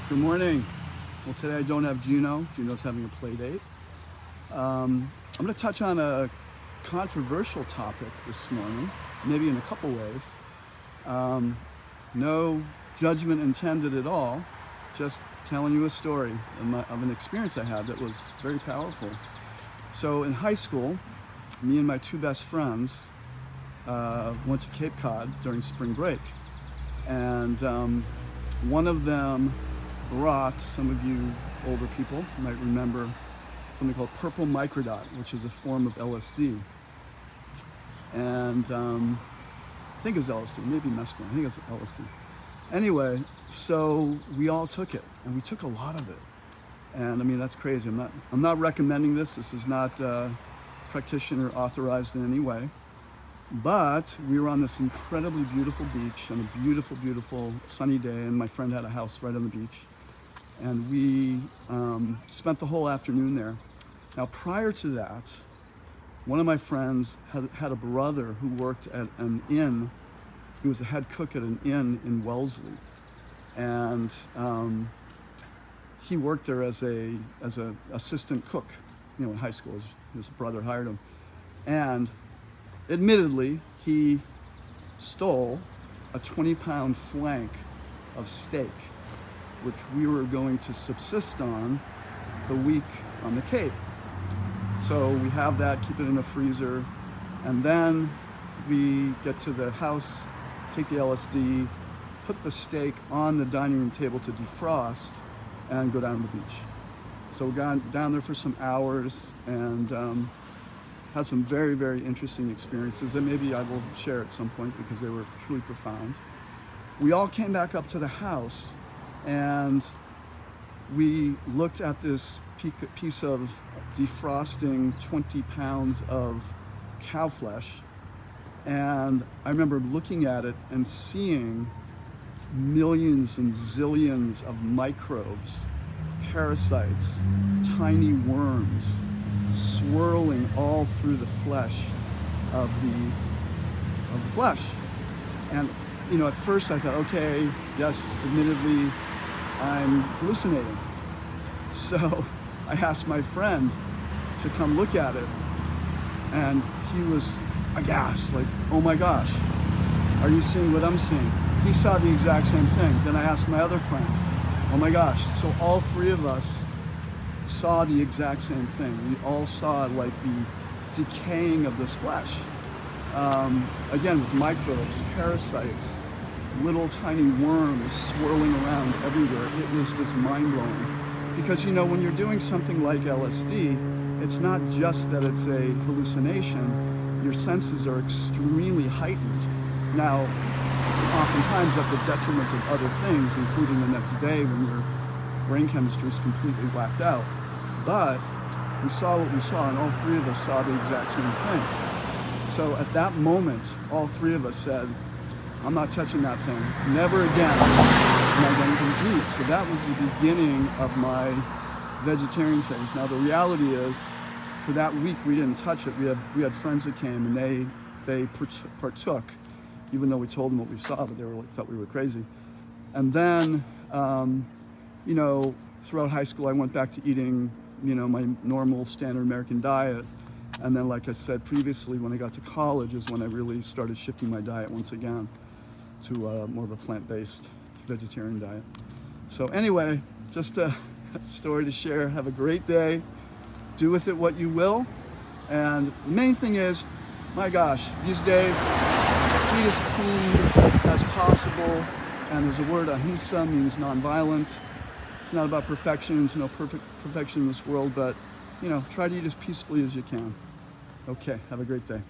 Good morning. Well, today I don't have Juno. Juno's having a play date. I'm going to touch on a controversial topic this morning, maybe in a couple ways. No judgment intended at all, just telling you a story of an experience I had that was very powerful. So in high school, me and my two best friends went to Cape Cod during spring break. And one of them brought, some of you older people might remember, something called purple microdot, which is a form of LSD. And I think it's LSD, maybe mescaline, I think it's LSD. Anyway, so we all took it, and we took a lot of it. And I mean, that's crazy. I'm not recommending this. This is not practitioner authorized in any way. But we were on this incredibly beautiful beach on a beautiful, beautiful sunny day, and my friend had a house right on the beach. And we spent the whole afternoon there. Now, prior to that, one of my friends had a brother who worked at an inn. He was a head cook at an inn in Wellesley. And he worked there as a assistant cook, you know, in high school. His brother hired him. And admittedly, he stole a 20-pound flank of steak, which we were going to subsist on the week on the Cape. So we have that, keep it in a freezer, and then we get to the house, take the LSD, put the steak on the dining room table to defrost, and go down to the beach. So we got down there for some hours and had some very, very interesting experiences that maybe I will share at some point because they were truly profound. We all came back up to the house and we looked at this piece of defrosting 20 pounds of cow flesh. And I remember looking at it and seeing millions and zillions of microbes, parasites, tiny worms, swirling all through the flesh of the flesh. And you know, at first I thought, okay, yes, admittedly, I'm hallucinating. So I asked my friend to come look at it, and he was aghast, like, oh my gosh, are you seeing what I'm seeing? He saw the exact same thing. Then I asked my other friend, oh my gosh. So all three of us saw the exact same thing. We all saw like the decaying of this flesh. Again, with microbes, parasites, little tiny worms swirling around everywhere. It was just mind-blowing. Because, you know, when you're doing something like LSD, it's not just that it's a hallucination. Your senses are extremely heightened. Now, oftentimes at the detriment of other things, including the next day when your brain chemistry is completely whacked out. But we saw what we saw, and all three of us saw the exact same thing. So at that moment, all three of us said, I'm not touching that thing. Never again am I going to eat. So that was the beginning of my vegetarian phase. Now the reality is, for that week we didn't touch it. We had friends that came and they partook, even though we told them what we saw, but they thought we were crazy. And then, you know, throughout high school I went back to eating, you know, my normal standard American diet. And then, like I said previously, when I got to college is when I really started shifting my diet once again to more of a plant-based vegetarian diet. So anyway, just a story to share. Have a great day. Do with it what you will. And the main thing is, my gosh, these days, eat as clean as possible. And there's a word, ahimsa, means nonviolent. It's not about perfection. There's no perfect perfection in this world, but, you know, try to eat as peacefully as you can. Okay, have a great day.